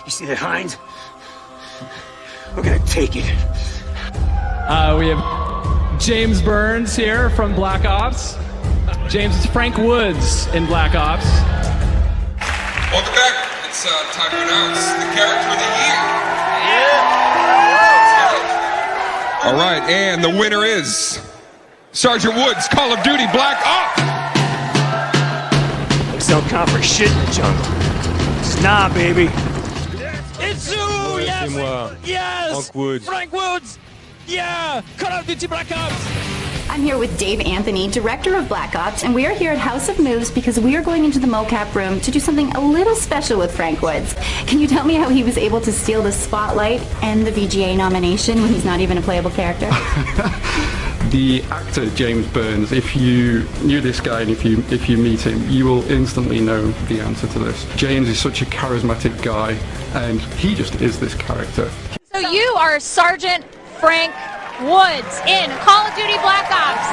You see that Hines? We're gonna take it. We have James Burns here from Black Ops. James, it's Frank Woods in Black Ops. Welcome back. It's time to announce the character of the year. All right, and the winner is Sergeant Woods, Call of Duty Black Ops. Looks don't count for shit in the jungle. It's nah, baby. It's you, yes, yes, Frank Woods, yeah, Call of Duty Black Ops. I'm here with Dave Anthony, director of Black Ops, and we are here at House of Moves because we are going into the mocap room to do something a little special with Frank Woods. Can you tell me how he was able to steal the spotlight and the VGA nomination when he's not even a playable character? The actor James Burns, if you knew this guy and if you meet him, you will instantly know the answer to this. James is such a charismatic guy, and he just is this character. So you are Sergeant Frank Woods in Call of Duty Black Ops.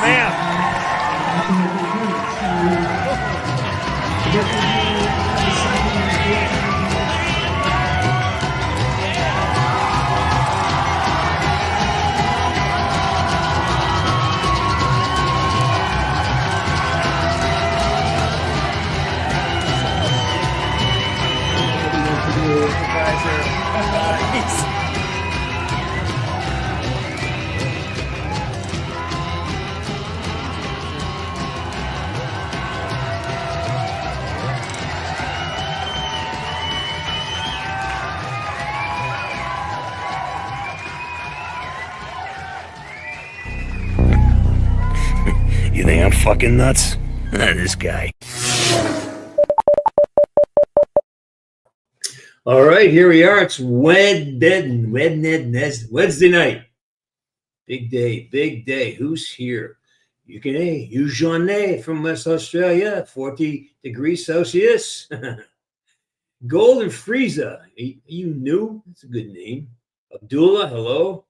You think I'm fucking nuts? This guy. All right, here we are. It's Wednesday night. Big day. Who's here? Eugene from West Australia, 40 degrees Celsius. Golden Frieza. You new? That's a good name. Abdullah, hello.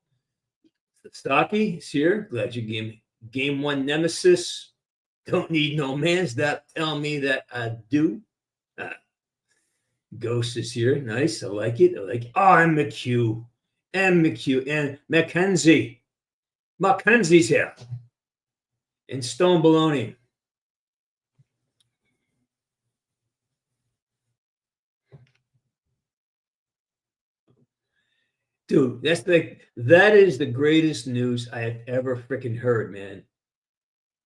Saki is here. Glad you game one nemesis. Don't need no man's that tell me that I do. Ghost is here. Nice. I like it. Oh, I'm McHugh. And Mackenzie. Mackenzie's here. And Stone Baloney. Dude, that is the greatest news I have ever freaking heard, man.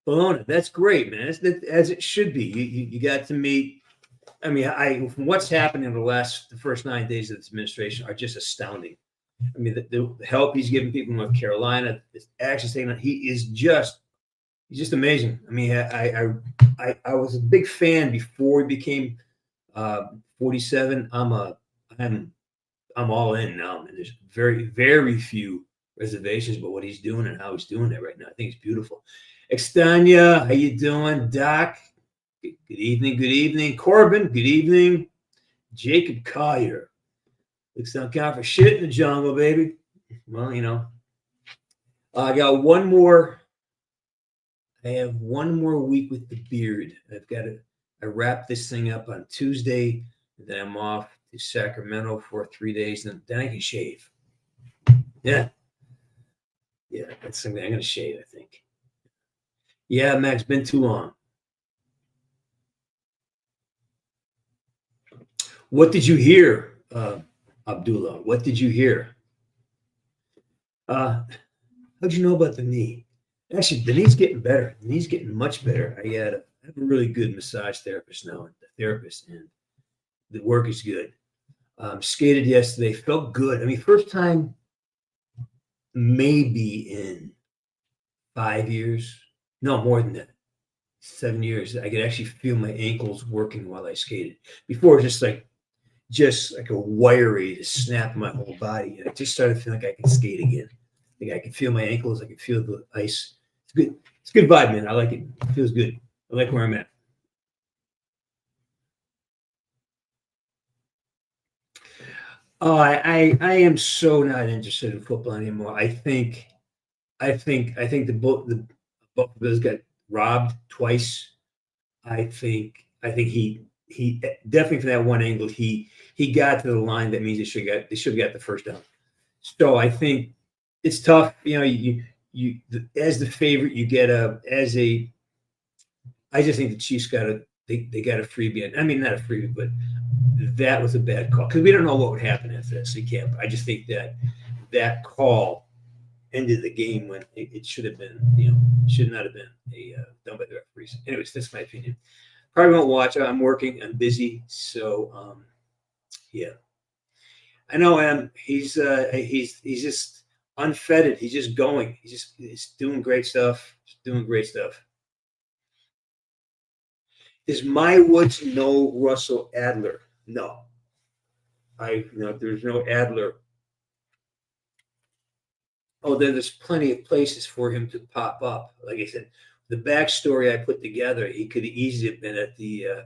Bologna, that's great, man. As it should be. You got to meet. I mean, what's happened in the first 9 days of this administration are just astounding. I mean, the help he's giving people in North Carolina, actually saying that he's just amazing. I mean, I was a big fan before he became 47. I'm all in now, man. There's very, very few reservations about what he's doing and how he's doing it right now. I think it's beautiful. Extania, how you doing? Doc, good evening. Corbin, good evening. Jacob Collier. Looks don't count for shit in the jungle, baby. Well, I got one more. I have one more week with the beard. I wrap this thing up on Tuesday, and then I'm off to Sacramento for 3 days, and then I can shave. Yeah, that's something I'm gonna shave, I think. Yeah, Max, been too long. What did you hear, Abdullah? What did you hear? How'd you know about the knee? Actually, the knee's getting better. The knee's getting much better. I have a really good massage therapist now, and the work is good. Skated yesterday, felt good. I mean, first time maybe in 5 years. No, more than that. 7 years. I could actually feel my ankles working while I skated. Before, just like a wiry to snap my whole body. And I just started feeling like I could skate again. Like I could feel my ankles. I could feel the ice. It's good. It's a good vibe, man. I like it. It feels good. I like where I'm at. Oh, I am so not interested in football anymore. I think the Buffaloes got robbed twice. I think he definitely from that one angle, he got to the line. That means they should have got the first down. So I think it's tough. As the favorite, you get I just think the Chiefs they got a freebie. I mean, not a freebie, but that was a bad call because we don't know what would happen after that. So you can't. I just think that call ended the game when it should have been. Should not have been done by the referees. Anyways, that's my opinion. Probably won't watch. I'm working. I'm busy. So yeah, I know. He's just unfettered. He's just going. He's doing great stuff. Does My Woods know Russell Adler? No. There's no Adler. Oh, there's plenty of places for him to pop up. Like I said, the backstory I put together, he could easily have been at the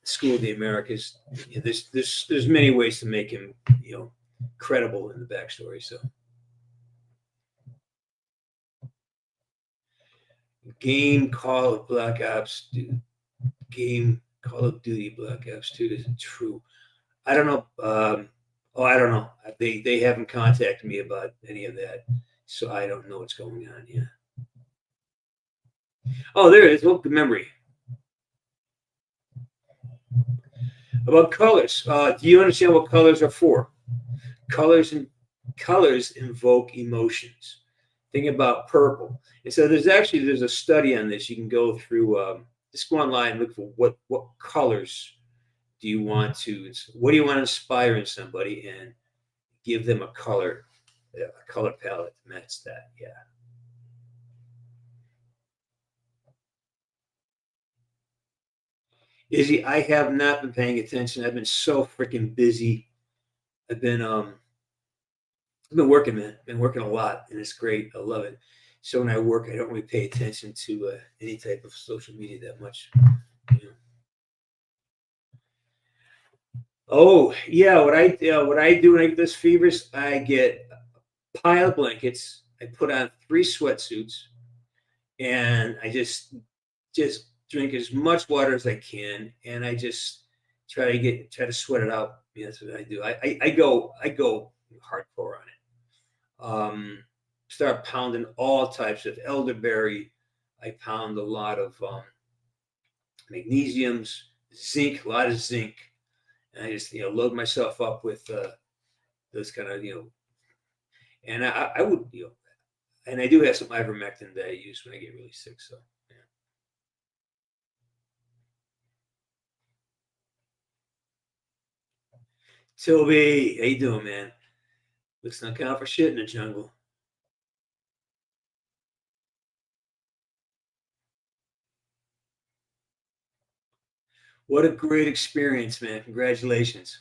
School of the Americas. There's many ways to make him, credible in the backstory. So, game Call of Black Ops, dude. Game Call of Duty Black Ops 2 isn't true. I don't know. I don't know. They haven't contacted me about any of that, so I don't know what's going on. Yeah. Oh, there it is. Oh, good memory. About colors. Do you understand what colors are for? Colors invoke emotions. Think about purple. And so there's a study on this. You can go through. Just go online and look for what colors do you want to inspire in somebody and give them a color palette to match that. Yeah. Izzy, I have not been paying attention. I've been so freaking busy. I've been working, man. I've been working a lot, and it's great. I love it. So when I work, I don't really pay attention to any type of social media that much. Oh yeah, what I do when I get this fevers, I get a pile of blankets. I put on 3 sweatsuits, and I just drink as much water as I can, and I just try to sweat it out. Yeah, that's what I do. I go hardcore on it. Start pounding all types of elderberry. I pound a lot of magnesiums, zinc, a lot of zinc. And I just load myself up with those kind of and I would and I do have some ivermectin that I use when I get really sick. So yeah. Toby, how you doing, man? Looks not count for shit in the jungle. What a great experience, man. Congratulations.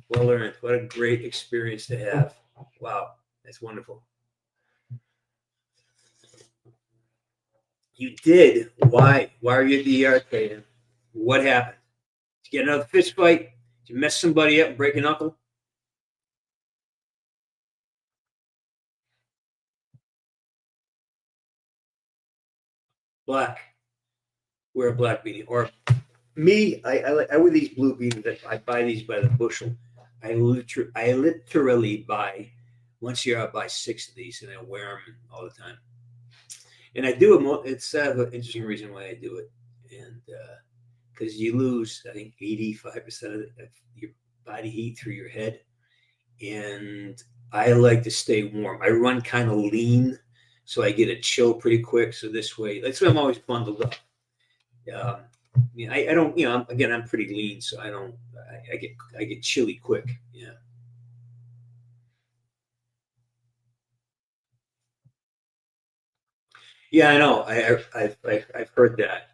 Well earned. What a great experience to have. Wow. That's wonderful. You did. Why? Why are you at the ER training? What happened? Did you get another fist fight? Did you mess somebody up and break a knuckle? Black. Wear a black beanie. Or me, I wear these blue beanies. I buy these by the bushel. I literally buy, once a year, I buy 6 of these, and I wear them all the time. And I do them. It's an interesting reason why I do it, and because you lose, I think, 85% of your body heat through your head, and I like to stay warm. I run kind of lean, so I get a chill pretty quick. So this way, that's why I'm always bundled up. I don't, I'm pretty lean, so I get chilly quick. Yeah. Yeah, I know. I've heard that.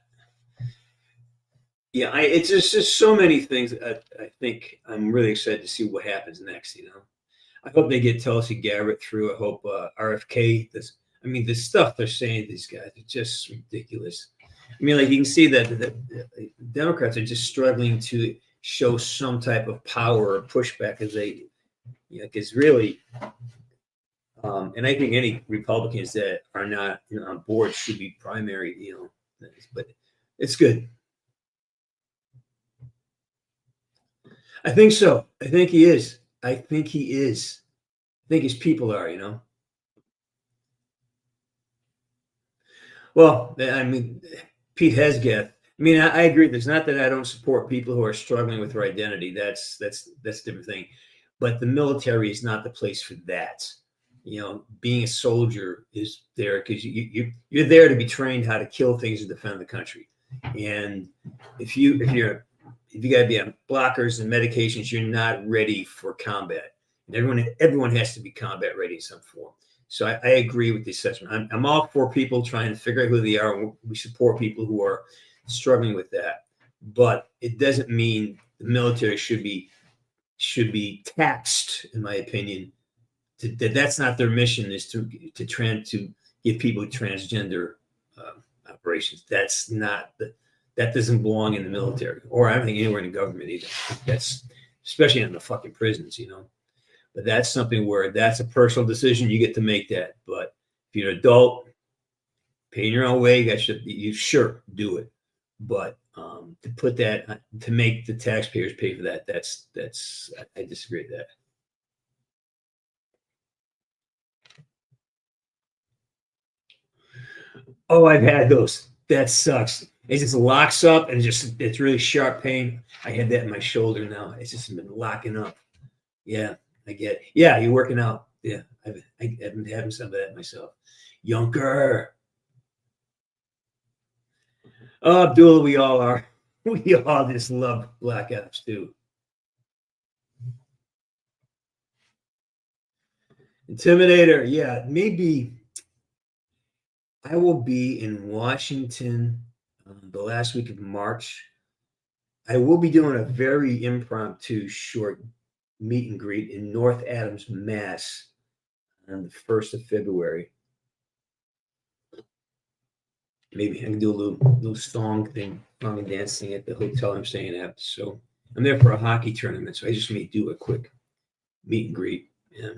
Yeah, it's just so many things. I think I'm really excited to see what happens next. I hope they get Tulsi Gabbard through. I hope RFK. The stuff they're saying, these guys, it's just ridiculous. You can see that the Democrats are just struggling to show some type of power or pushback as they, because really, and I think any Republicans that are not on board should be primary, but it's good. I think so. I think he is. I think he is. I think his people are, Well, I mean, Pete Hesgath. I mean, I agree. There's not that I don't support people who are struggling with their identity. That's a different thing. But the military is not the place for that. Being a soldier is there because you're there to be trained how to kill things and defend the country. And if you got to be on blockers and medications, you're not ready for combat. And everyone has to be combat ready in some form. So I agree with the assessment. I'm all for people trying to figure out who they are. We support people who are struggling with that, but it doesn't mean the military should be taxed, in my opinion. That's not their mission. Is to give people transgender operations. That doesn't belong in the military, or I don't think anywhere in the government either. That's especially in the fucking prisons, But that's something where that's a personal decision. You get to make that. But if you're an adult, paying your own way, you sure do it. But to put that, to make the taxpayers pay for that, I disagree with that. Oh, I've had those. That sucks. It just locks up and it's really sharp pain. I had that in my shoulder now. It's just been locking up. Yeah, I get it. Yeah, you're working out. Yeah, I've been having some of that myself. Yunker. Oh, Abdullah, we all are. We all just love Black Ops too. Intimidator. Yeah, maybe I will be in Washington the last week of March. I will be doing a very impromptu short meet and greet in North Adams, Mass on the 1st of February. Maybe I can do a little song and dance thing at the hotel I'm staying at. So I'm there for a hockey tournament, so I just may do a quick meet and greet. Yeah.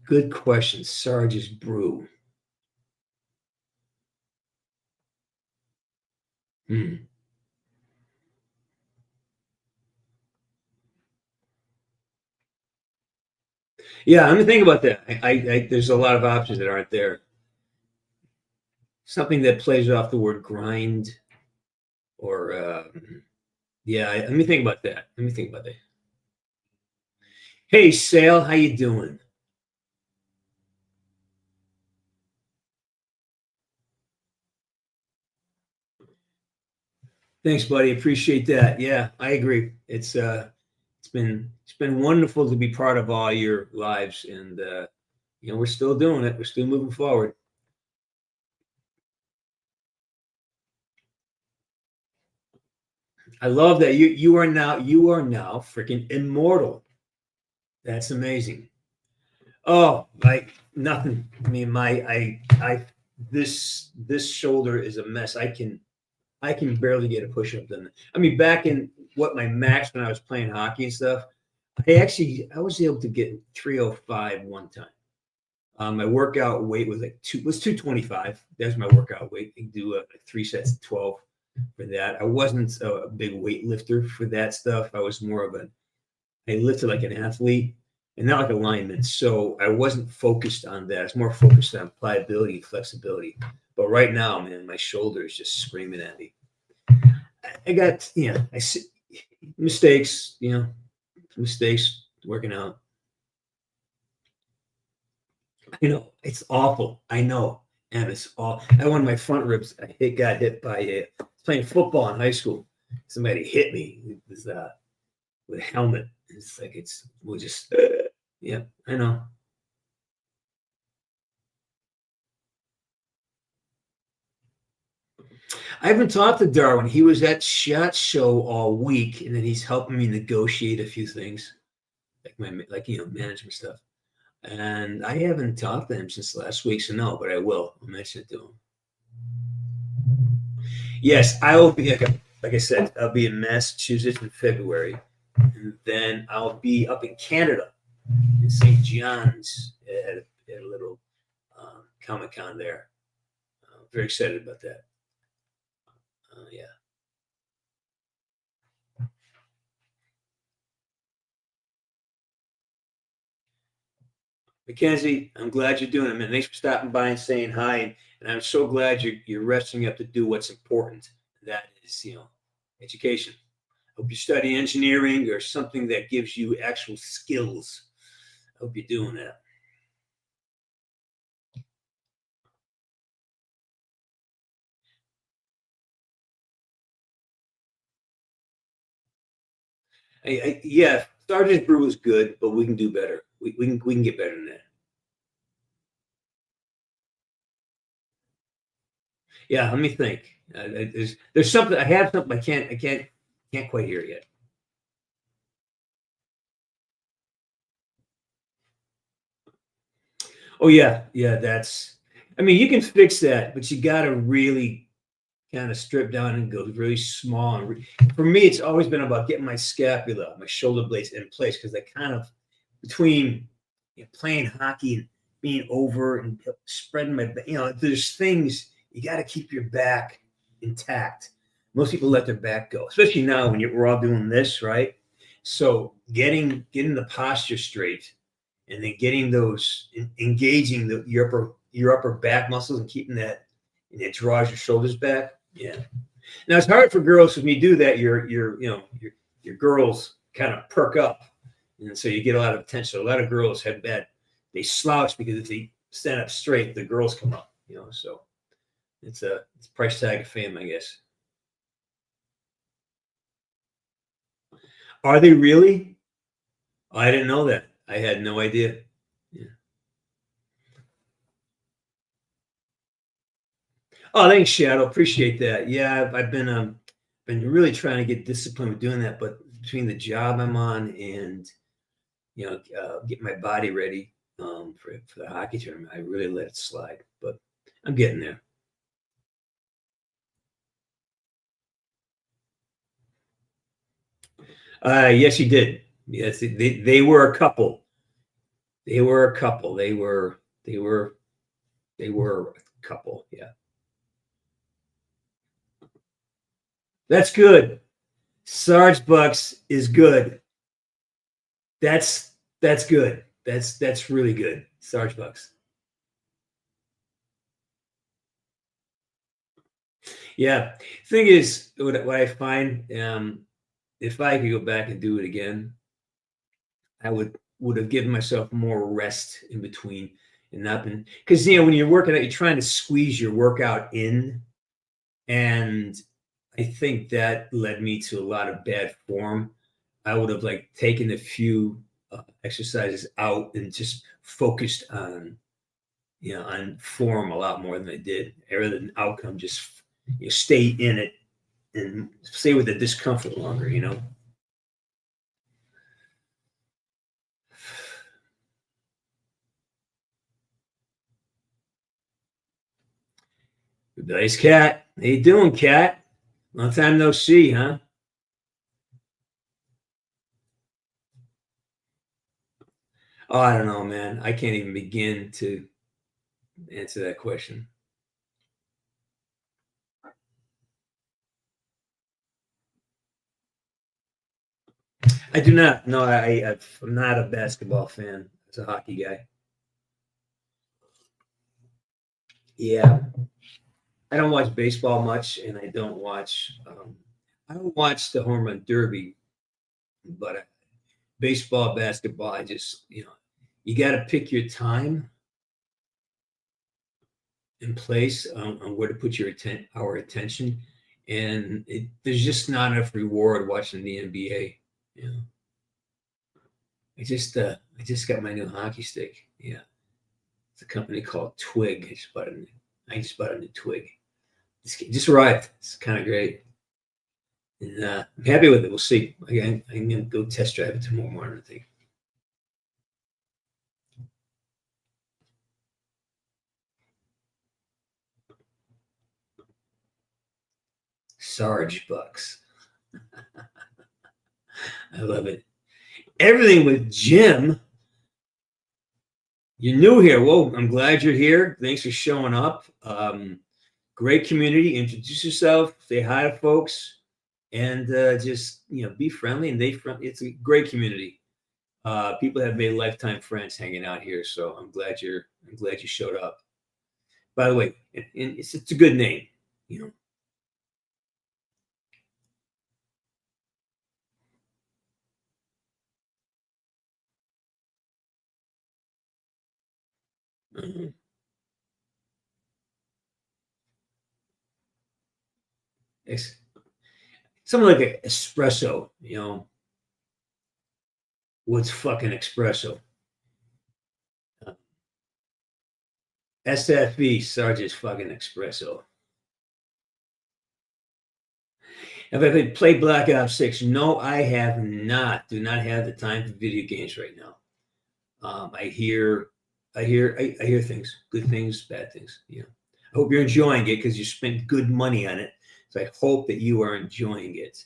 Good question. Sarge's brew. Yeah, I'm gonna think about that. I there's a lot of options that aren't there. Something that plays off the word grind, or yeah. Let me think about that. Hey, Sale, how you doing? Thanks, buddy. Appreciate that. Yeah, I agree. It's been wonderful to be part of all your lives, and we're still doing it. We're still moving forward. I love that you are now freaking immortal. That's amazing. Oh, like nothing. I mean, this shoulder is a mess. I can barely get a push up done. I mean, back in my max when I was playing hockey and stuff, I was able to get 305 one time. My workout weight was 225. That's my workout weight. I do 3 sets of 12 for that. I wasn't a big weight lifter for that stuff. I was more of I lifted like an athlete and not like a lineman. So I wasn't focused on that. I was more focused on pliability and flexibility. But right now, man, my shoulder is just screaming at me. I got, I see mistakes, working out. It's awful. I know. And it's all. One of my front ribs, got hit by playing football in high school. Somebody hit me with a helmet. It's like we'll just, yeah, I know. I haven't talked to Darwin. He was at SHOT Show all week, and then he's helping me negotiate a few things, like management stuff. And I haven't talked to him since last week, so no, but I will. I'll mention it to him. Yes, I will be, like I said, I'll be in Massachusetts in February, and then I'll be up in Canada in St. John's at a little Comic-Con there. Very excited about that. Yeah. Mackenzie, I'm glad you're doing it, man. Thanks for stopping by and saying hi. And I'm so glad you're resting up to do what's important. That is, education. I hope you study engineering or something that gives you actual skills. I hope you're doing that. Yeah, Sergeant Brew is good, but we can do better. We can get better than that. Yeah, let me think. There's something I have something I can't quite hear yet. Oh yeah, that's. I mean, you can fix that, but you got to really kind of strip down and go really small. And for me, it's always been about getting my scapula, my shoulder blades in place because they kind of between playing hockey and being over and spreading my, there's things you got to keep your back intact. Most people let their back go, especially now when we're all doing this, right? So getting the posture straight, and then getting those engaging your upper back muscles and keeping that, and it draws your shoulders back. Yeah. Now it's hard for girls when you do that. Your girls kind of perk up, and so you get a lot of attention. A lot of girls have that. They slouch because if they stand up straight, the girls come up. So it's a price tag of fame, I guess. Are they really? I didn't know that. I had no idea. Yeah. Oh, thanks, Shadow. Appreciate that. Yeah, I've been really trying to get disciplined with doing that, but between the job I'm on and get my body ready for the hockey tournament, I really let it slide. But I'm getting there. Yes, you did. Yes, they were a couple. They were a couple. They were a couple. Yeah. That's good. Sarge Bucks is good. That's good. That's really good. Sarge Bucks. Yeah. Thing is, what I find, if I could go back and do it again, I would have given myself more rest in between and not been, because when you're working out, you're trying to squeeze your workout in, and I think that led me to a lot of bad form. I would have taken a few exercises out and just focused on on form a lot more than I did, rather than outcome. Just stay in it and stay with the discomfort longer. Nice, Cat. How you doing, Cat? Long time no see, huh? Oh, I don't know, man. I can't even begin to answer that question. I do not. No, I'm not a basketball fan. As a hockey guy. Yeah, I don't watch baseball much, and I don't watch. I don't watch the home run derby, but baseball, basketball, I just you got to pick your time and place on where to put our attention, and there's just not enough reward watching the NBA. I just got my new hockey stick. Yeah, it's a company called Twig. I just bought a new Twig. Just arrived. It's kind of great. And I'm happy with it. We'll see. I'm going to go test drive it tomorrow morning, I think. Sarge Bucks. I love it. Everything with Jim. You're new here. Whoa, I'm glad you're here. Thanks for showing up. Great community. Introduce yourself. Say hi to folks, and just be friendly. And it's a great community. People have made lifetime friends hanging out here. So I'm glad you showed up. By the way, it's a good name. It's something like an espresso. What's fucking espresso? SFE, Sarge's fucking espresso. Have I played Black Ops 6? No, I have not. Do not have the time for video games right now. I hear things, good things, bad things. I hope you're enjoying it because you spent good money on it. So I hope that you are enjoying it.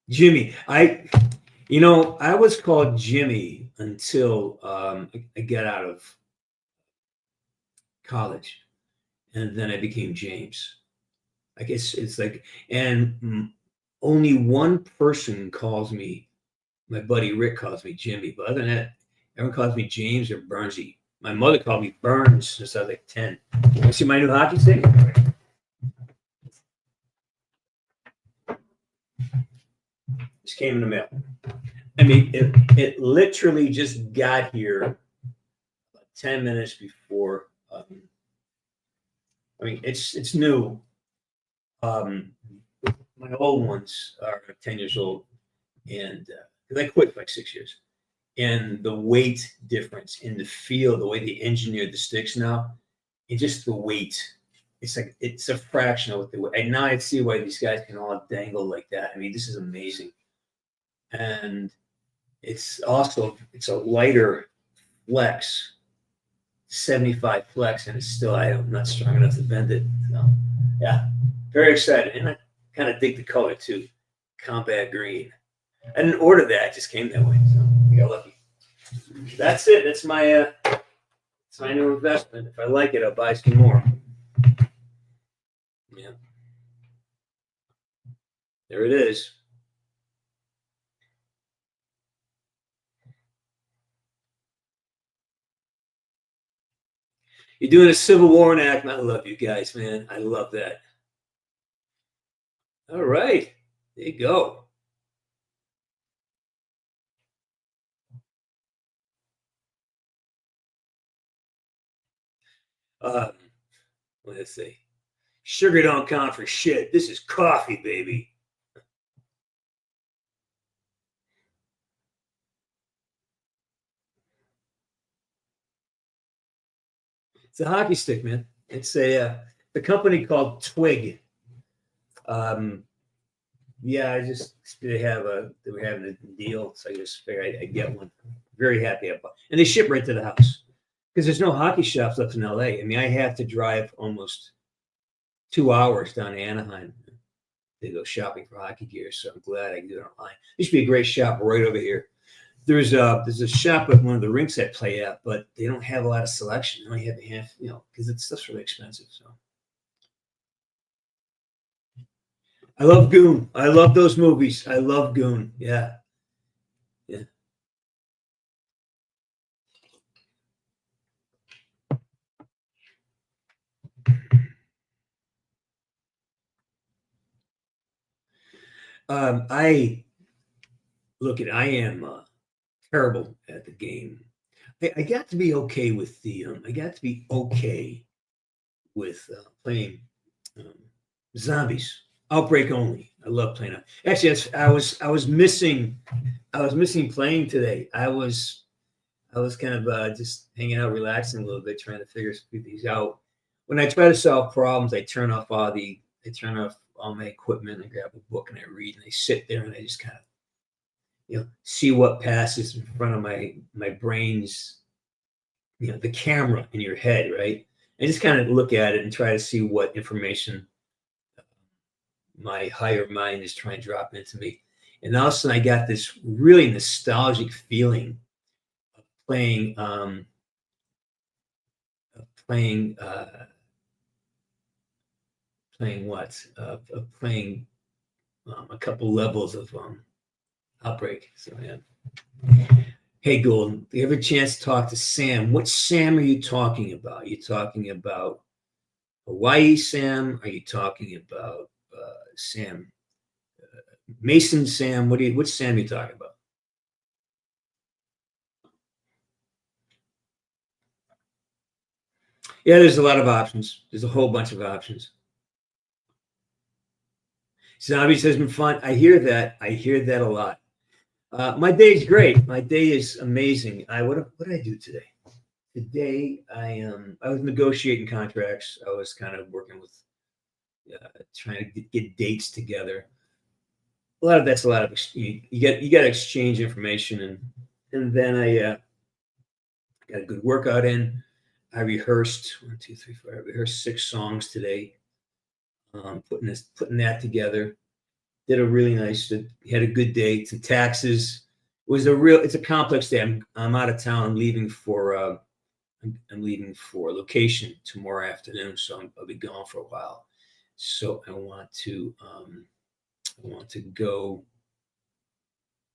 Jimmy, I was called Jimmy until I got out of college, and then I became James. I guess it's like, and only one person calls me. My buddy Rick calls me Jimmy, but other than that, everyone calls me James or Burnsy. My mother called me Burns since I was like 10. You want to see my new hockey stick? This came in the mail. I mean, it literally just got here about 10 minutes before. It's new. My old ones are 10 years old, and because I quit for like 6 years, and the weight difference in the feel, the way they engineered the sticks now, and just the weight, it's a fraction of what they were. And now I see why these guys can all dangle like that. I mean, this is amazing, and it's a lighter flex, 75 flex, and it's still I'm not strong enough to bend it. So, yeah, very excited, and I kind of dig the color too, combat green. I didn't order that; it just came that way. So I got lucky. That's it. That's my new investment. If I like it, I'll buy some more. Yeah, there it is. You're doing a Civil War enactment. I love you guys, man. I love that. All right, there you go. Let's see. Sugar don't count for shit. This is coffee, baby. It's a hockey stick, man. It's a company called Twig. Yeah, they were having a deal, so I just figured I'd get one. Very happy about, and they ship right to the house because there's no hockey shops left in LA. I mean, I have to drive almost 2 hours down to Anaheim to go shopping for hockey gear. So I'm glad I can do it online. There should be a great shop right over here. There's a shop at one of the rinks I play at, but they don't have a lot of selection. They only have because it's stuff's really expensive. So I love Goon. I love those movies. I love Goon. Yeah. Yeah. I am terrible at the game. I got to be okay with playing zombies. Outbreak only. I love playing it. Actually, I was missing playing today. I was kind of just hanging out, relaxing a little bit, trying to figure these out. When I try to solve problems, I turn off all my equipment. I grab a book and I read, and I sit there and I just kind of see what passes in front of my brain's the camera in your head, right? I just kind of look at it and try to see what information my higher mind is trying to drop into me. And all of a sudden I got this really nostalgic feeling of playing playing a couple levels of Outbreak. So yeah. Hey Golden, do you have a chance to talk to Sam? What Sam are you talking about? Are you talking about Hawaii Sam? Are you talking about Sam Mason Sam? What Sam are you talking about? Yeah, there's a lot of options. There's a whole bunch of options. Zombie says been fun. I hear that. I hear that a lot. My day is great. My day is amazing. What did I do today? Today I was negotiating contracts. I was kind of working with trying to get dates together. A lot of you got to exchange information, and then I got a good workout in. I rehearsed 1, 2, 3, 4. I rehearsed 6 songs today. Putting that together. Did a really nice. Had a good day. Some taxes. It's a complex day. I'm out of town. I'm leaving for location tomorrow afternoon, so I'll be gone for a while. So I want to go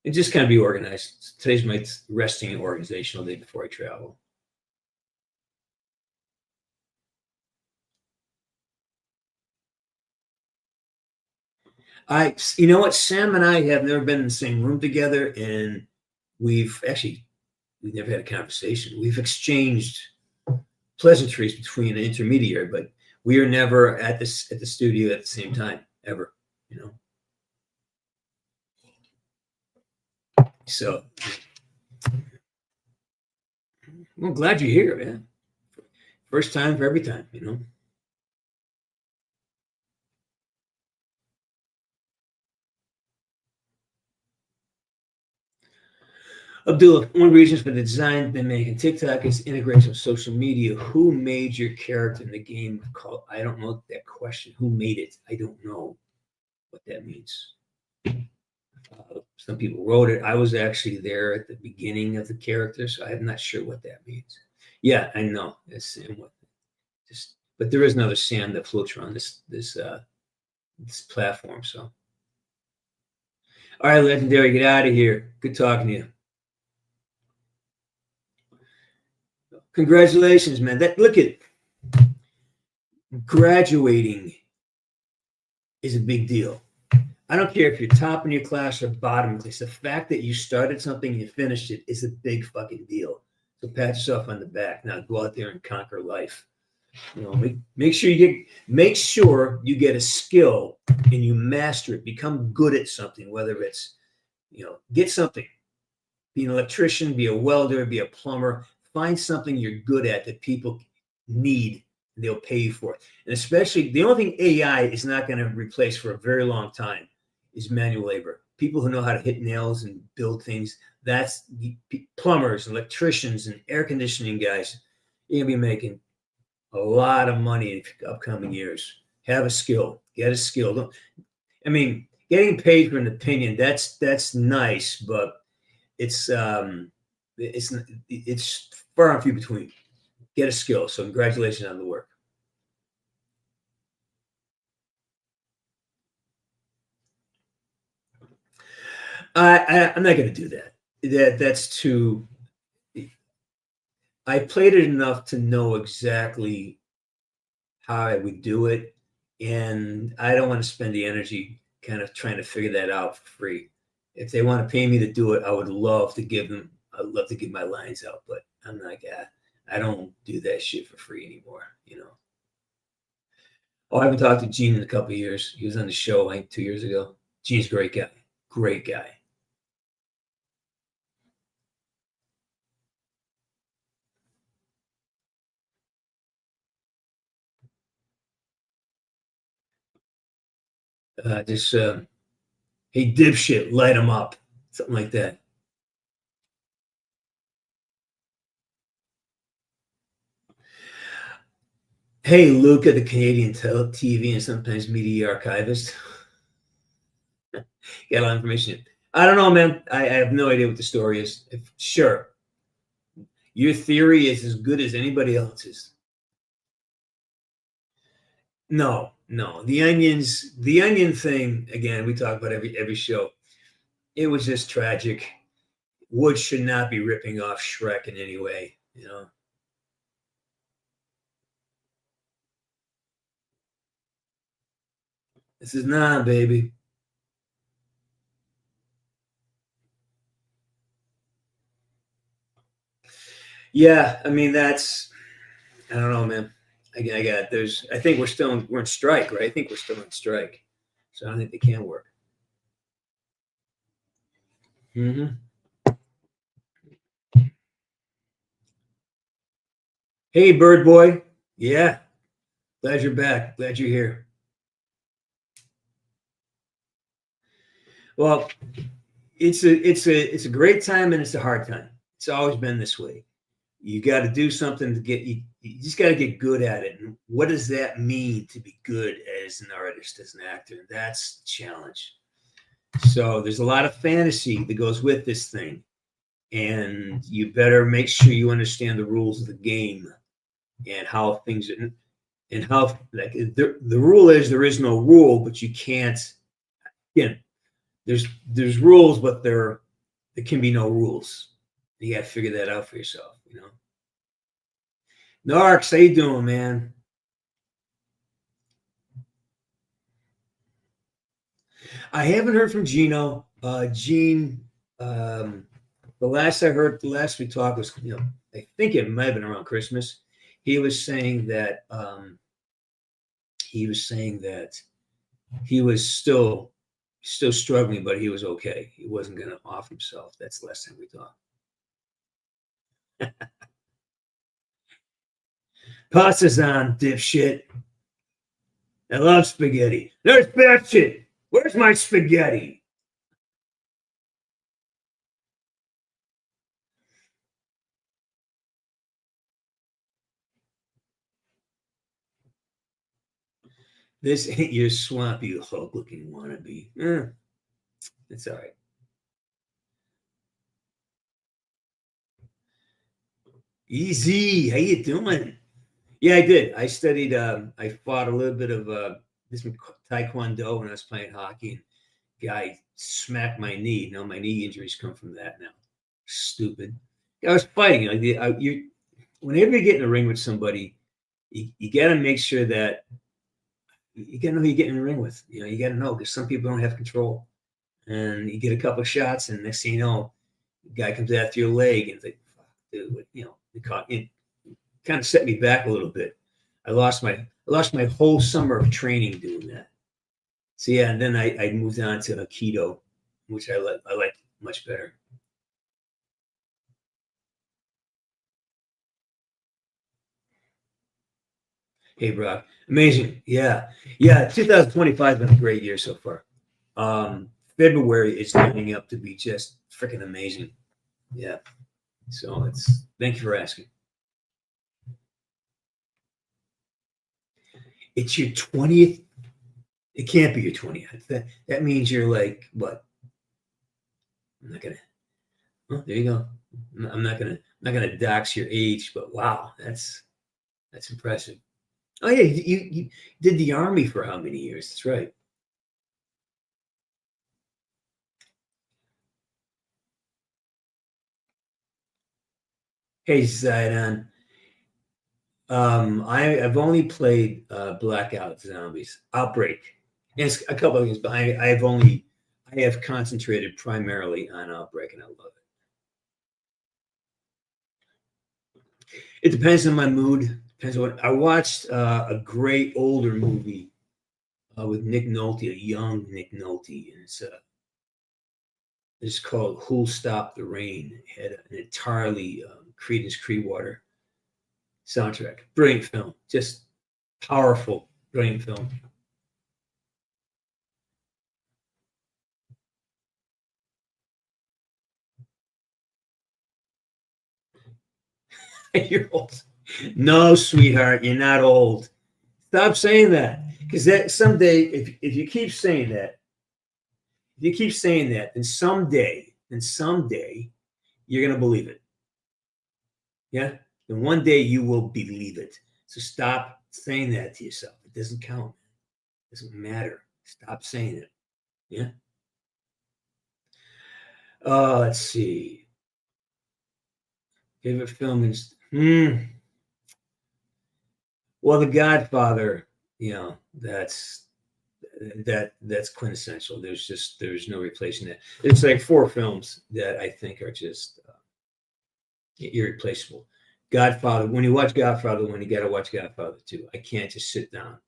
and just kind of be organized. Today's my resting and organizational day before I travel. You know what? Sam and I have never been in the same room together, and we've never had a conversation. We've exchanged pleasantries between an intermediary, but we are never at the studio at the same time ever. You know. So, well, I'm glad you're here, man. First time for every time, you know. Abdullah, one reason for the design been making TikTok is integration of social media. Who made your character in the game called? I don't know that question. Who made it? I don't know what that means. Some people wrote it. I was actually there at the beginning of the character, so I'm not sure what that means. Yeah, I know. That's Sam. But there is another Sam that floats around this platform. So, all right, legendary, get out of here. Good talking to you. Congratulations, man. Look at graduating is a big deal. I don't care if you're top in your class or bottom. It's the fact that you started something and you finished it is a big fucking deal. So pat yourself on the back. Now go out there and conquer life. You know, make sure you get a skill and you master it. Become good at something, whether it's, get something. Be an electrician, be a welder, be a plumber. Find something you're good at that people need, and they'll pay you for it. And especially, the only thing AI is not going to replace for a very long time is manual labor. People who know how to hit nails and build things. That's plumbers, electricians, and air conditioning guys. You're going to be making a lot of money in the upcoming years. Have a skill. Get a skill. Getting paid for an opinion, that's nice, but it's far and few between. Get a skill. So congratulations on the work. I'm not going to do that. That's too. I played it enough to know exactly how I would do it, and I don't want to spend the energy kind of trying to figure that out for free. If they want to pay me to do it, I would love to give them. I'd love to give my lines out, but I'm not gonna. I don't do that shit for free anymore. Oh, I haven't talked to Gene in a couple of years. He was on the show like 2 years ago. Gene's a great guy. Great guy. Hey, dipshit, light him up. Something like that. Hey, Luca, the Canadian TV and sometimes media archivist. Got a lot of information. I don't know, man. I have no idea what the story is. Sure, your theory is as good as anybody else's. No. The onion thing, again, we talk about every show. It was just tragic. Wood should not be ripping off Shrek in any way, you know. This is not, baby. Yeah, I mean I don't know, man. I think we're in strike, right? I think we're still in strike. So I don't think they can work. Mm-hmm. Hey, Bird Boy. Yeah. Glad you're back. Glad you're here. Well, it's a great time and it's a hard time. It's always been this way. You got to do something to get you just got to get good at it. And what does that mean to be good as an artist, as an actor? That's the challenge. So there's a lot of fantasy that goes with this thing. And you better make sure you understand the rules of the game and how things are, and how like the rule is there is no rule, but you can't, again, there's rules, but there can be no rules. You got to figure that out for yourself, you know. Narks, how you doing, man? I haven't heard from Gino. Gene, the last we talked was, you know, I think it might have been around Christmas. He was saying that he was still struggling, but he was okay. He wasn't going to off himself. That's the last time we talked. Pasta's on, dipshit. I love spaghetti. There's bad shit. Where's my spaghetti? This ain't your swamp, you Hulk-looking wannabe. It's all right. Easy. How you doing? Yeah, I did. I studied. I fought a little bit of this taekwondo when I was playing hockey. And guy smacked my knee. Now my knee injuries come from that. Now, stupid. I was fighting. Whenever you get in the ring with somebody, you got to make sure that you got to know who you get in the ring with. You know, you got to know because some people don't have control, and you get a couple of shots, and next thing you know, the guy comes after your leg, and it's like, fuck, dude, you know, it kind of set me back a little bit. I lost my whole summer of training doing that. So yeah, and then I moved on to Aikido, which I like much better. Hey, Brock. Amazing. Yeah. 2025 has been a great year so far. February is lining up to be just freaking amazing. Yeah. So thank you for asking. It's your 20th. It can't be your 20th. That means you're like, what? I'm not gonna. Oh, there you go. I'm not gonna dox your age, but wow, that's impressive. Oh yeah, you did the Army for how many years? That's right. Hey, Zidon. I've only played Blackout Zombies, Outbreak. Yes, a couple of things, but I have concentrated primarily on Outbreak, and I love it. It depends on my mood. Depends on what I watched. A great older movie with Nick Nolte, a young Nick Nolte, and it's called "Who'll Stop the Rain." It had an entirely Creedence Clearwater soundtrack. Brilliant film, just powerful, brilliant film. You're old. No, sweetheart, you're not old. Stop saying that, because that someday, if you keep saying that, if you keep saying that, then someday you're gonna believe it. Yeah. Then one day you will believe it. So stop saying that to yourself. It doesn't count. It doesn't matter. Stop saying it. Yeah. Let's see. Favorite film is well, The Godfather. You know, that's quintessential. There's no replacing that. It's like 4 films that I think are just irreplaceable. Godfather. When you watch Godfather 1, you got to watch Godfather 2. I can't just sit down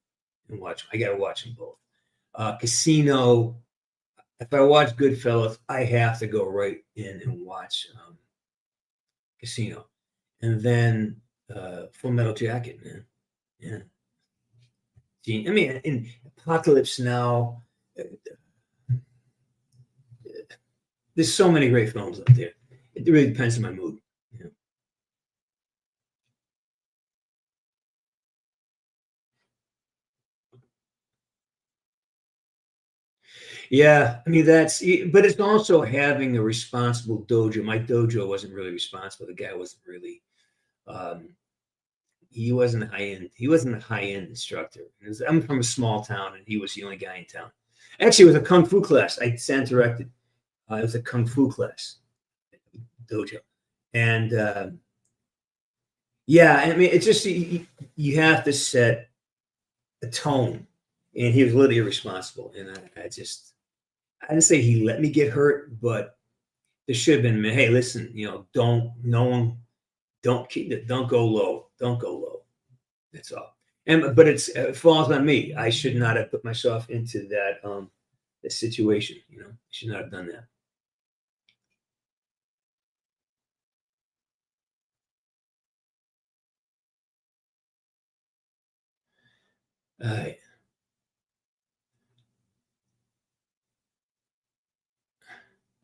and watch them. I got to watch them both. Casino. If I watch Goodfellas, I have to go right in and watch Casino, and then Full Metal Jacket, man. Yeah. I mean, in Apocalypse Now, there's so many great films out there. It really depends on my mood. Yeah. Yeah, I mean but it's also having a responsible dojo. My dojo wasn't really responsible. The guy wasn't really. He wasn't a high-end instructor. I'm from a small town, and he was the only guy in town. Actually, it was a kung fu class. I sat directed. It was a kung fu class, dojo, and yeah, I mean, it's just you have to set a tone, and he was literally irresponsible. And I didn't say he let me get hurt, but there should have been, hey, listen, don't go low. Don't go low. That's all. But it falls on me. I should not have put myself into that situation. I should not have done that. All right.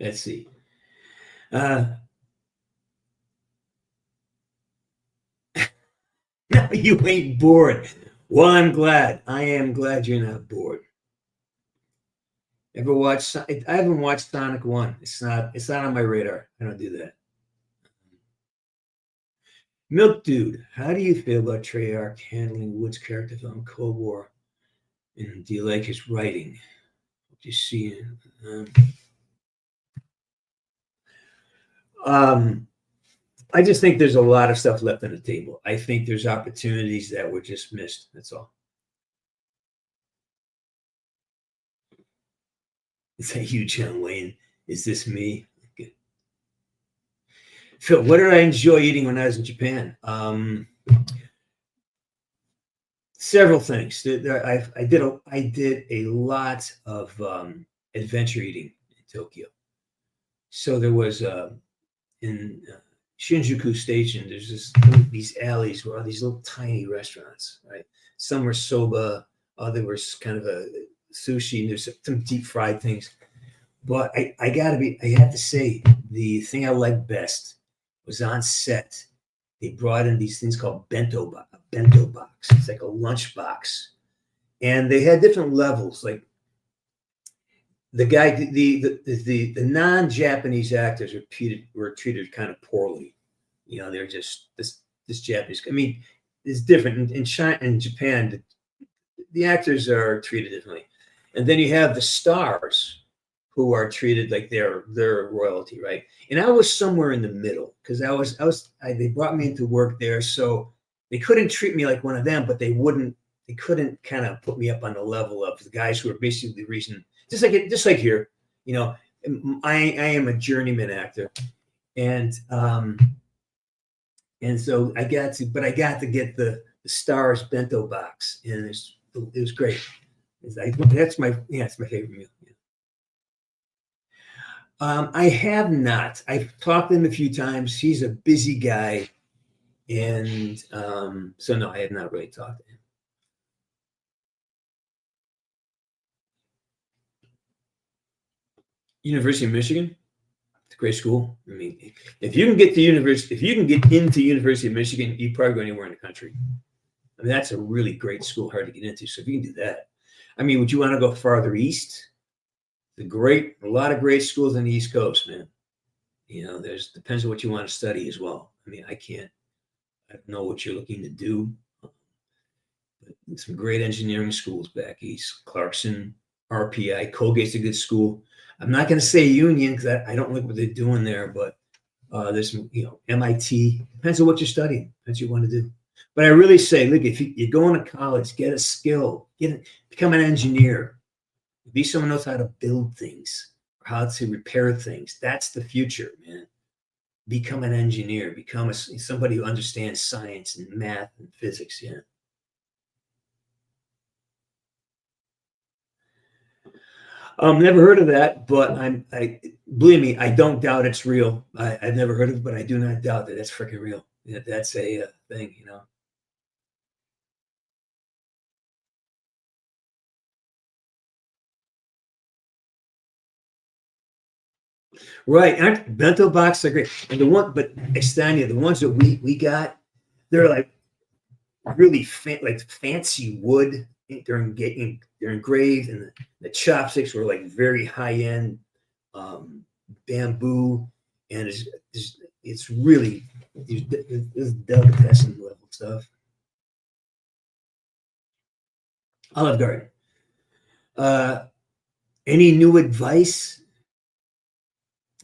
Let's see. No, you ain't bored. Well, I'm glad. I am glad you're not bored. Ever watch? I haven't watched Sonic 1. It's not on my radar. I don't do that. Milk Dude, how do you feel about Treyarch handling Wood's character film Cold War? And do you like his writing? What do you see? I just think there's a lot of stuff left on the table. I think there's opportunities that were just missed. That's all. Is that you, John Wayne? Is this me? Okay. Phil, what did I enjoy eating when I was in Japan? Several things. I did a lot of adventure eating in Tokyo. So there was in Shinjuku Station, there's these alleys where all these little tiny restaurants, right? Some were soba, other were kind of a sushi, and there's some deep fried things. But I have to say, the thing I liked best was on set. They brought in these things called bento box. It's like a lunch box, and they had different levels. Like the guy, the non-Japanese actors were treated kind of poorly. They're just this Japanese. I mean, it's different in China and Japan. The actors are treated differently, and then you have the stars who are treated like they're royalty, right? And I was somewhere in the middle because they brought me into work there, so they couldn't treat me like one of them, but they couldn't kind of put me up on the level of the guys who are basically the reason. Just like here, I am a journeyman actor, and so I got to get the stars bento box, and it was great. It's my favorite meal. Yeah. I have not. I've talked to him a few times. He's a busy guy, and so no, I have not really talked to him. University of Michigan, it's a great school. I mean, if you can get into University of Michigan, you probably go anywhere in the country. I mean, that's a really great school, hard to get into. So if you can do that, I mean, would you want to go farther east? a lot of great schools on the East Coast, man. You know, depends on what you want to study as well. I mean, I don't know what you're looking to do. But some great engineering schools back east. Clarkson, RPI, Colgate's a good school. I'm not going to say Union because I don't like what they're doing there, but there's MIT. Depends on what you're studying. Depends what you want to do. But I really say, look, if you're going to college, get a skill, become an engineer, be someone who knows how to build things, or how to repair things. That's the future, man. Become an engineer, become somebody who understands science and math and physics. Yeah. Never heard of that, but I believe me, I don't doubt it's real. I've never heard of it, but I do not doubt that that's freaking real. That's a thing, you know. Right. Bento boxes are great. And but Estania, the ones that we got, they're like really fancy wood. They're engraved, and the chopsticks were like very high end bamboo, and it's really this delicatessen level stuff. Olive Garden. Any new advice?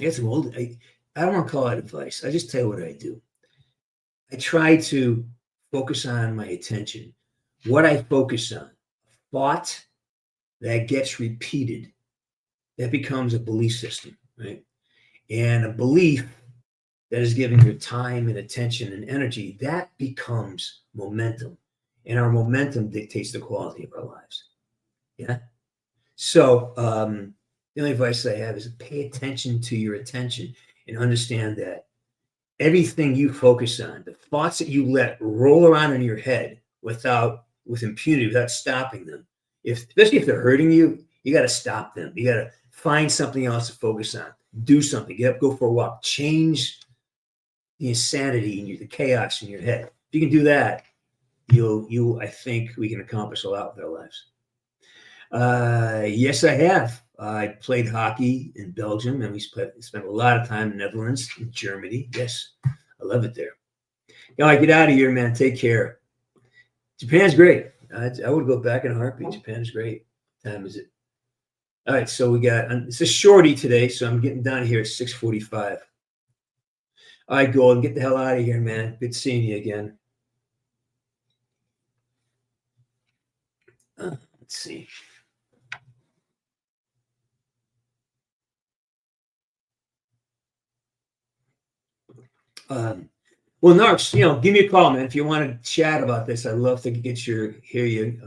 It's old. I don't want to call it advice. I just tell you what I do. I try to focus on my attention. What I focus on, thought that gets repeated, that becomes a belief system, right? And a belief that is given your time and attention and energy, that becomes momentum. And our momentum dictates the quality of our lives. Yeah. So the only advice I have is pay attention to your attention and understand that everything you focus on, the thoughts that you let roll around in your head with impunity, without stopping them, especially if they're hurting you, you got to stop them. You got to find something else to focus on. Do something. Get up, go for a walk. Change the insanity and the chaos in your head. If you can do that, I think we can accomplish a lot with our lives. Yes, I have. I played hockey in Belgium, and we spent a lot of time in the Netherlands and Germany. Yes, I love it there. All right, get out of here, man. Take care. Japan's great. I would go back in a heartbeat. Japan is great. What time is it? All right, so it's a shorty today, so I'm getting down here at 6:45. All right, Golden, get the hell out of here, man. Good seeing you again. Let's see. Well, Narks, give me a call, man. If you want to chat about this, I'd love to hear you.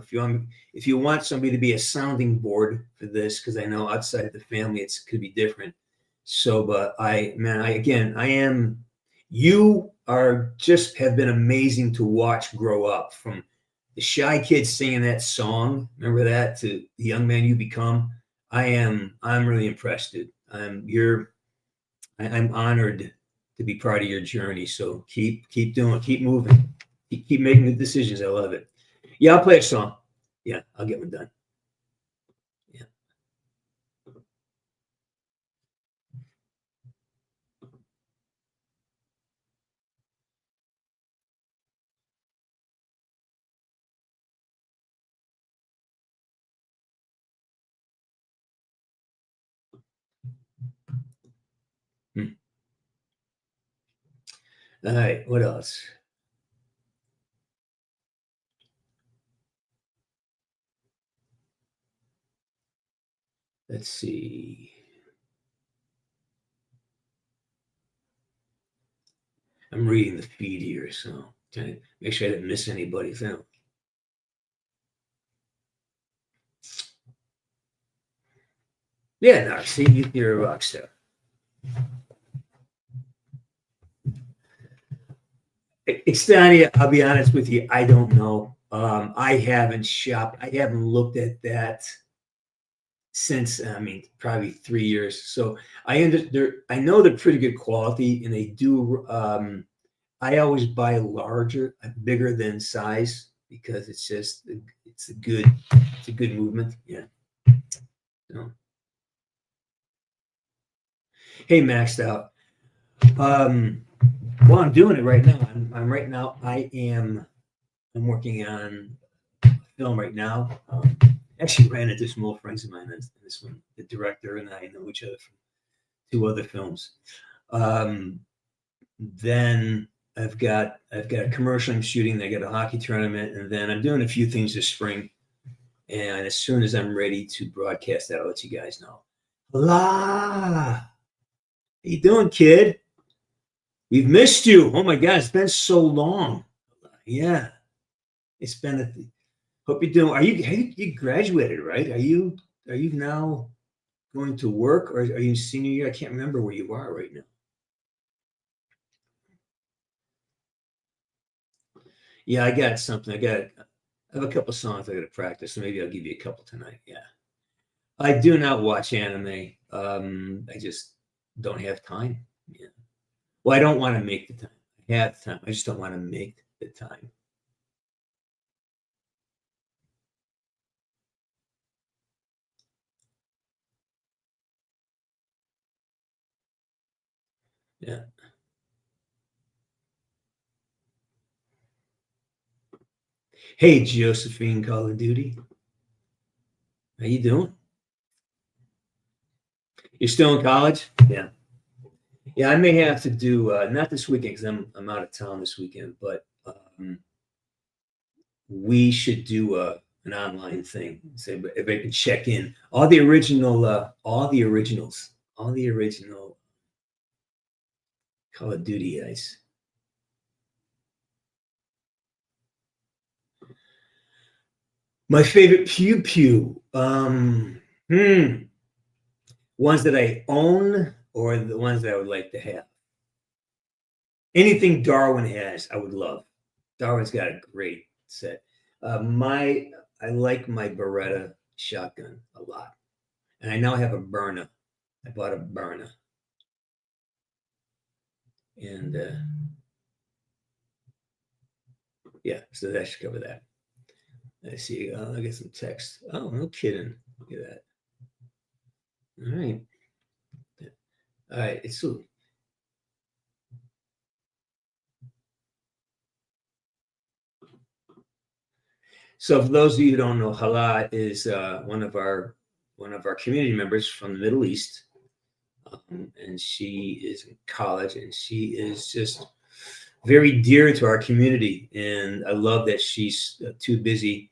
If you want somebody to be a sounding board for this, because I know outside the family could be different. So, but you have been amazing to watch grow up, from the shy kid singing that song, remember that, to the young man you become. I'm really impressed, dude. I'm honored to be part of your journey. So keep moving, keep making the decisions. I love it. Yeah, I'll play a song. Yeah, I'll get one done. Yeah. All right, what else? Let's see. I'm reading the feed here, so trying to make sure I didn't miss anybody. So. Yeah, no, see, you're a rock star. Extania, I'll be honest with you, I don't know. I haven't shopped. I haven't looked at that since, probably 3 years. So I know they're pretty good quality, and they do. I always buy bigger than size, because it's a good movement. Yeah. So. Hey, Maxed Out. Well, I'm doing it right now. I'm working on a film right now. Actually ran into some old friends of mine. This one, the director and I know each other from 2 other films. Then I've got a commercial I'm shooting. I got a hockey tournament, and then I'm doing a few things this spring. And as soon as I'm ready to broadcast that, I'll let you guys know. Hola! How you doing, kid? We've missed you. Oh my God, it's been so long. Yeah, it's been. Hope you're doing. You graduated, right? Are you now going to work, or are you senior year? I can't remember where you are right now. Yeah, I got something. I have a couple songs I got to practice, so maybe I'll give you a couple tonight. Yeah, I do not watch anime. I just don't have time. Yeah. Well, I don't want to make the time. I have time. I just don't want to make the time. Yeah. Hey, Josephine, Call of Duty. How you doing? You're still in college? Yeah. Yeah, I may have to do not this weekend because I'm out of town this weekend, but we should do an online thing. So if I can check in all the original Call of Duty guys. My favorite pew pew. Ones that I own or the ones that I would like to have. Anything Darwin has, I would love. Darwin's got a great set. I like my Beretta shotgun a lot, and I now have a Byrna. I bought a Byrna, and yeah, so that should cover that. Let's see. I get some text. Oh, no kidding. Look at that. All right. All right. It's so. So for those of you who don't know, Hala is one of our community members from the Middle East, and she is in college, and she is just very dear to our community. And I love that she's too busy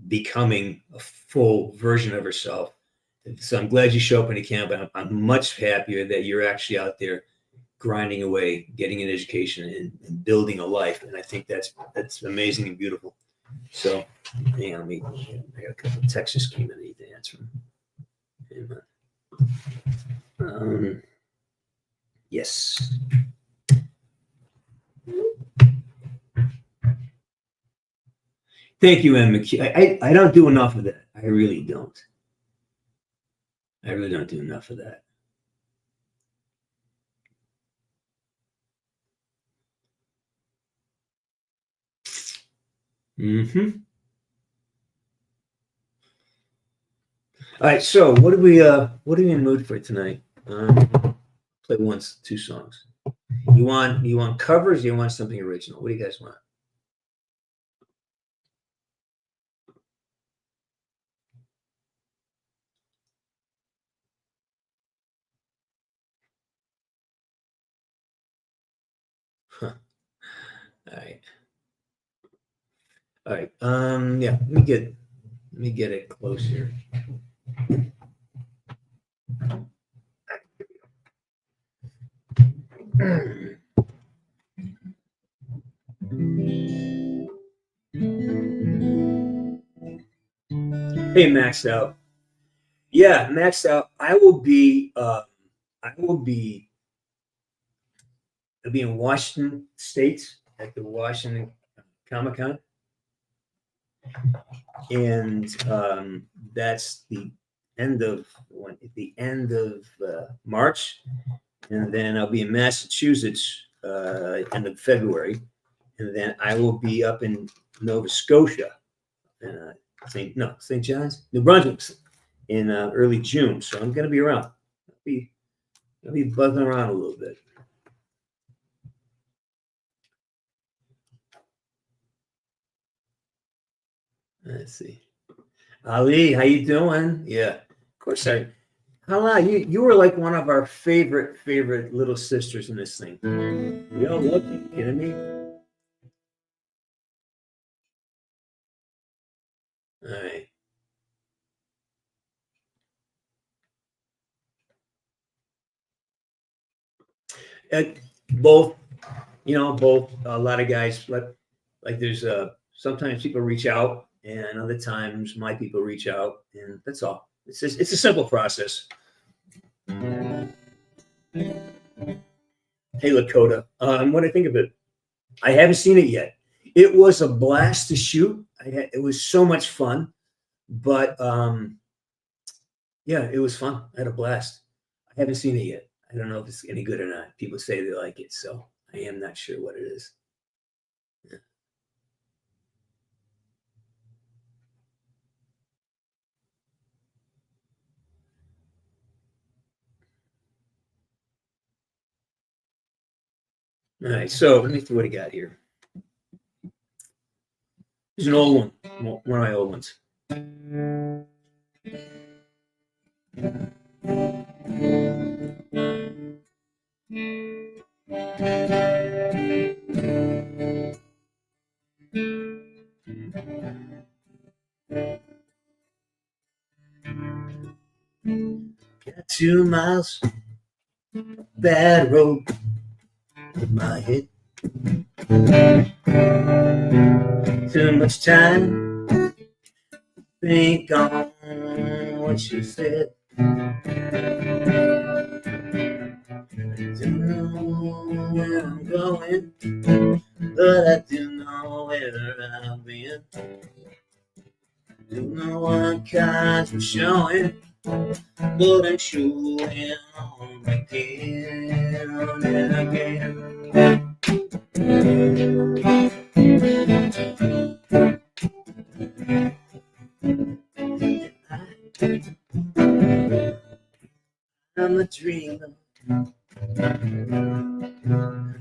becoming a full version of herself. So I'm glad you show up in the camp. I'm much happier that you're actually out there grinding away, getting an education, and building a life. And I think that's amazing and beautiful. So, hang on, I got a couple of texts just came in. I need to answer them. Yes. Thank you, M. McKee. I don't do enough of that. I really don't. I really don't do enough of that. Mm-hmm. All right, so what are we in the mood for tonight? Play 2 songs. You want covers? Or you want something original? What do you guys want? Huh. All right. All right. Yeah. Let me get it close here. Hey, Maxed Out. Yeah, Maxed Out. I'll be in Washington State at the Washington Comic-Con. And that's the end of March, and then I'll be in Massachusetts end of February, and then I will be up in Nova Scotia, St. John's, New Brunswick, in early June. So I'm going to be around. I'll be buzzing around a little bit. Let's see. Ali, how you doing? Yeah, of course Hala, you were like one of our favorite little sisters in this thing. We all love you. Kidding me? All right. Both, both. A lot of guys like there's sometimes people reach out, and other times my people reach out, and that's all. It's a simple process. Hey, Lakota, what do I think of it? I haven't seen it yet. It was a blast to shoot. It was so much fun, but yeah, it was fun. I had a blast. I haven't seen it yet. I don't know if it's any good or not. People say they like it, so I am not sure what it is. Yeah. All right, so let me see what I got here. There's an old one of my old ones. Got 2 miles, bad road in my head. Too much time, think on what you said. Don't know where I'm going, but I do know where I've been. Don't know what cards were showing, but I'm showing on again and again. I'm a dreamer,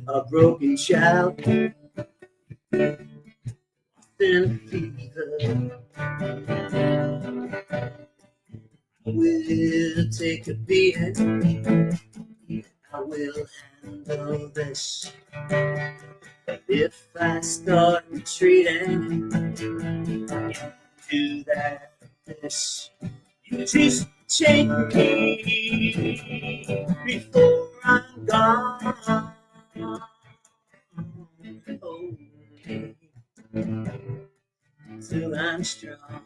a broken child, in a fever. Will take a beating. I will handle this. If I start retreating into that abyss, you just take me before I'm gone. Hold me till I'm strong.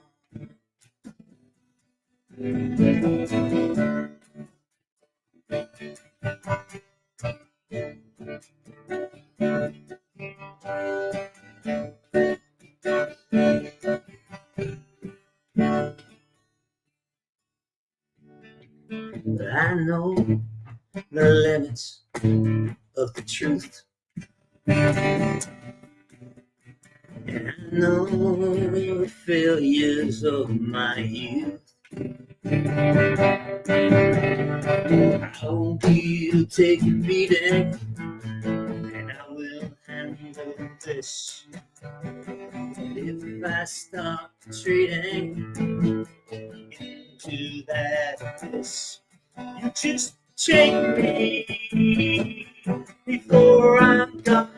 But I know the limits of the truth. And I know the failures of my youth. I won't be taking beating, and I will handle this. If I start retreating into that abyss, you just take me before I'm gone.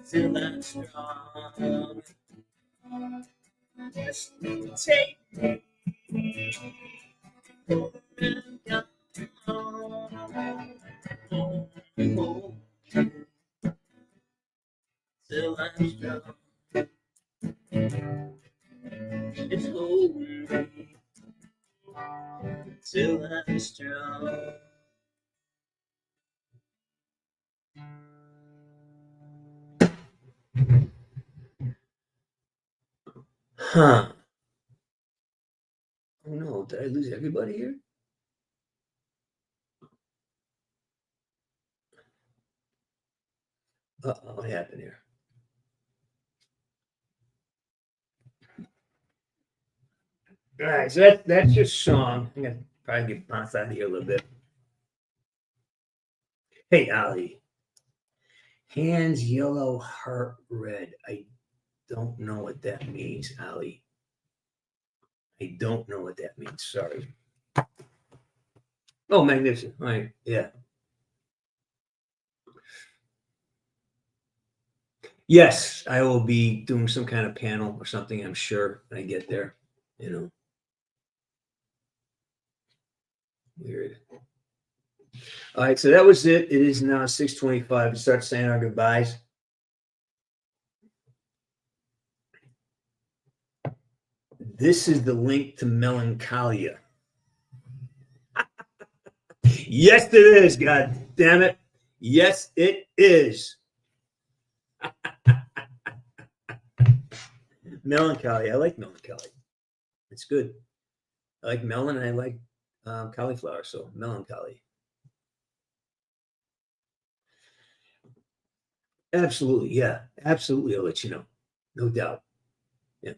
Till I'm strong, just take me before I'm gone. Till I'm strong, just hold me till I'm strong. Huh. Oh no, did I lose everybody here? Uh-oh, what happened here? All right, so that's your song. I'm gonna probably get bounced out of here a little bit. Hey, Ali. Hands yellow, heart red. I don't know what that means, Ali. I don't know what that means. Sorry. Oh, magnificent. All right. Yeah. Yes, I will be doing some kind of panel or something, I'm sure, when I get there. You know. Weird. All right, so that was it. It is now 6:25. We start saying our goodbyes. This is the link to Melancholia. Yes, it is. God damn it. Yes, it is. Melancholy. I like melancholy. It's good. I like melon and I like cauliflower. So melancholy. Absolutely. Yeah. Absolutely. I'll let you know. No doubt. Yeah.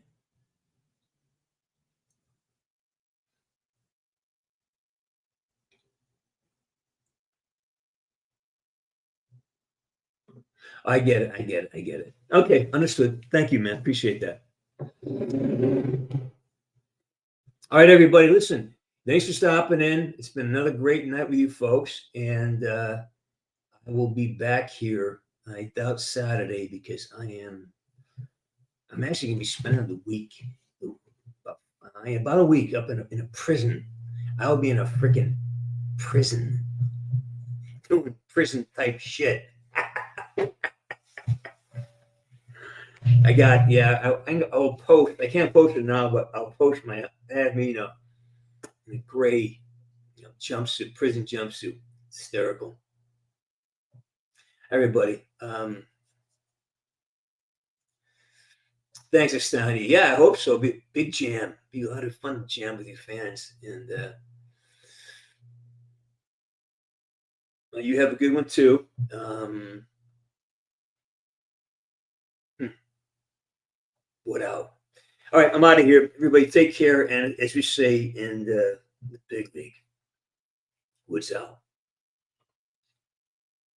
I get it. I get it. I get it. Okay. Understood. Thank you, man. Appreciate that. All right, everybody. Listen, thanks for stopping in. It's been another great night with you folks. And I will be back here. I doubt Saturday because I'm actually going to be spending the week, about a week up in a prison. I'll be in a freaking prison doing prison type shit. I'll post. I can't post it now, but I'll post I have me in a gray jumpsuit, prison jumpsuit. Hysterical. Everybody. Thanks, Astani. Yeah, I hope so. Big jam. Be a lot of fun to jam with your fans. And you have a good one too. What out? All right, I'm out of here. Everybody take care. And as we say in the big league, woods out.